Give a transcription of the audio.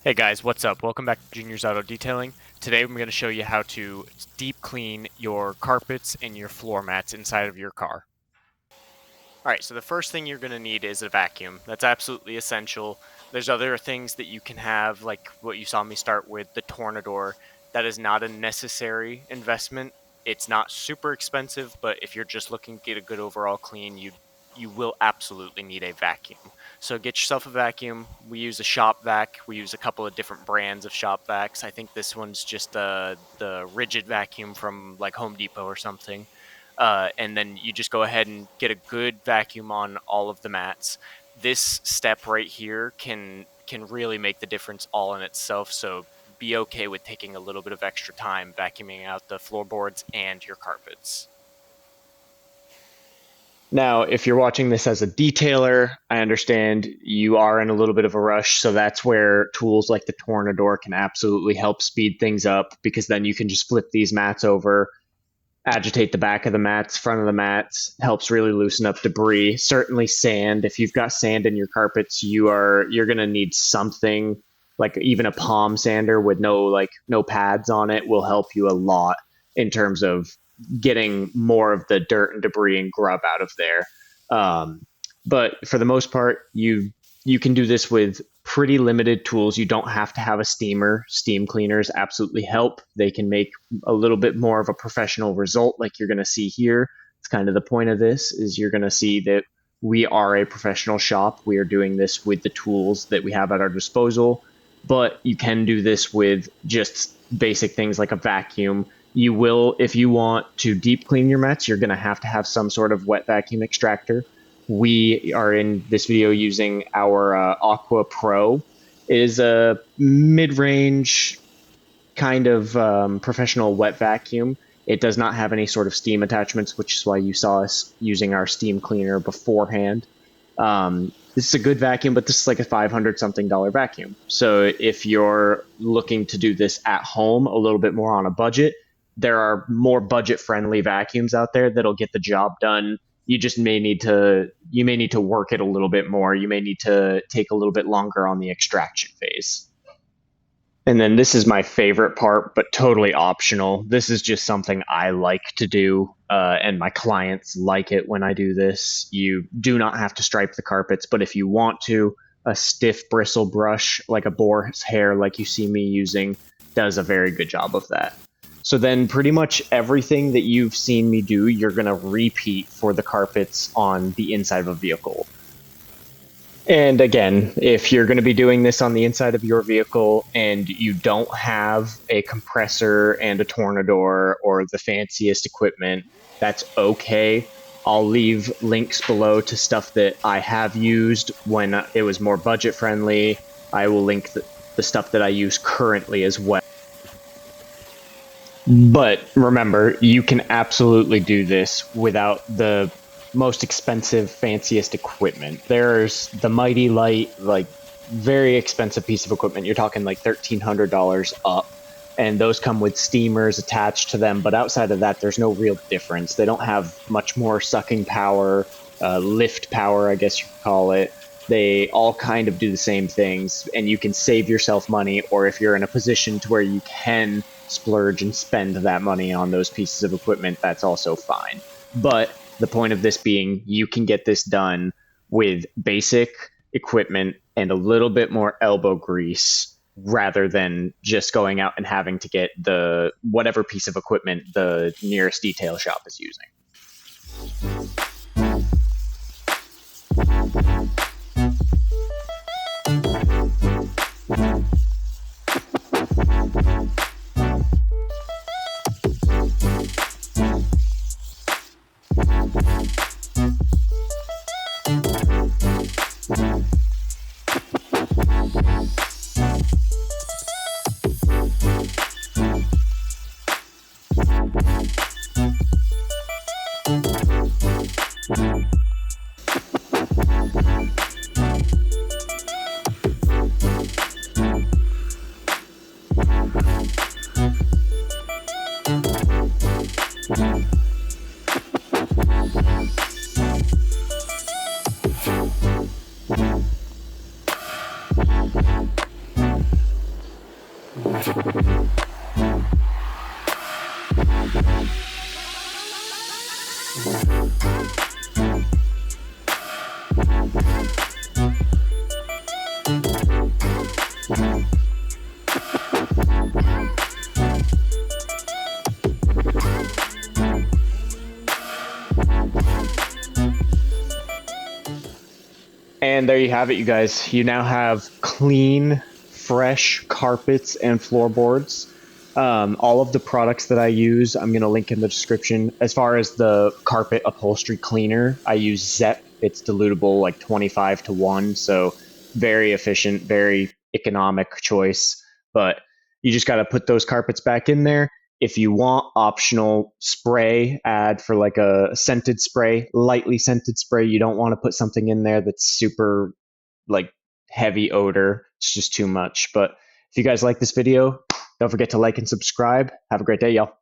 Hey guys, what's up? Welcome back to Junior's Auto Detailing. Today I'm going to show you how to deep clean your carpets and your floor mats inside of your car. Alright, so the first thing you're going to need is a vacuum. That's absolutely essential. There's other things that you can have, like what you saw me start with, the Tornador. That is not a necessary investment. It's not super expensive, but if you're just looking to get a good overall clean, you will absolutely need a vacuum. So get yourself a vacuum. We use a shop vac. We use a couple of different brands of shop vacs. I think this one's just the rigid vacuum from like Home Depot or something. And then you just go ahead and get a good vacuum on all of the mats. This step right here can really make the difference all in itself. So be okay with taking a little bit of extra time vacuuming out the floorboards and your carpets. Now, if you're watching this as a detailer, I understand you are in a little bit of a rush. So that's where tools like the Tornador can absolutely help speed things up because then you can just flip these mats over, agitate the back of the mats, front of the mats, helps really loosen up debris. Certainly sand. If you've got sand in your carpets, you're gonna need something like even a palm sander with no pads on it will help you a lot in terms of getting more of the dirt and debris and grub out of there. But for the most part, you can do this with pretty limited tools. You don't have to have a steamer. Steam cleaners absolutely help. They can make a little bit more of a professional result, like you're going to see here. It's kind of the point of this is you're going to see that we are a professional shop. We are doing this with the tools that we have at our disposal, but you can do this with just basic things like a vacuum. You will, if you want to deep clean your mats, you're going to have some sort of wet vacuum extractor. We are in this video using our Aqua Pro. It is a mid-range kind of professional wet vacuum. It does not have any sort of steam attachments, which is why you saw us using our steam cleaner beforehand. This is a good vacuum, but this is like a 500 something dollar vacuum. So if you're looking to do this at home a little bit more on a budget, there are more budget friendly vacuums out there that'll get the job done. You may need to work it a little bit more. You may need to take a little bit longer on the extraction phase. And then this is my favorite part, but totally optional. This is just something I like to do, and my clients like it when I do this. You do not have to stripe the carpets, but if you want to, a stiff bristle brush like a boar's hair, like you see me using, does a very good job of that. So then pretty much everything that you've seen me do, you're going to repeat for the carpets on the inside of a vehicle. And again, if you're going to be doing this on the inside of your vehicle and you don't have a compressor and a Tornador or the fanciest equipment, that's okay. I'll leave links below to stuff that I have used when it was more budget friendly. I will link the stuff that I use currently as well. But remember, you can absolutely do this without the most expensive, fanciest equipment. There's the Mighty Light, like very expensive piece of equipment. You're talking like $1,300 up. And those come with steamers attached to them. But outside of that, there's no real difference. They don't have much more sucking power, lift power, I guess you could call it. They all kind of do the same things, and you can save yourself money, or if you're in a position to where you can splurge and spend that money on those pieces of equipment, that's also fine. But the point of this being, you can get this done with basic equipment and a little bit more elbow grease rather than just going out and having to get the whatever piece of equipment the nearest detail shop is using. And there you have it, you guys. You now have clean, fresh carpets and floorboards. All of the products that I use, I'm going to link in the description. As far as the carpet upholstery cleaner, I use Zep. It's dilutable like 25 to 1. So very efficient, very economic choice. But you just got to put those carpets back in there. If you want optional spray, add for like a scented spray, lightly scented spray. You don't want to put something in there that's super like heavy odor. It's just too much. But if you guys like this video, don't forget to like and subscribe. Have a great day, y'all.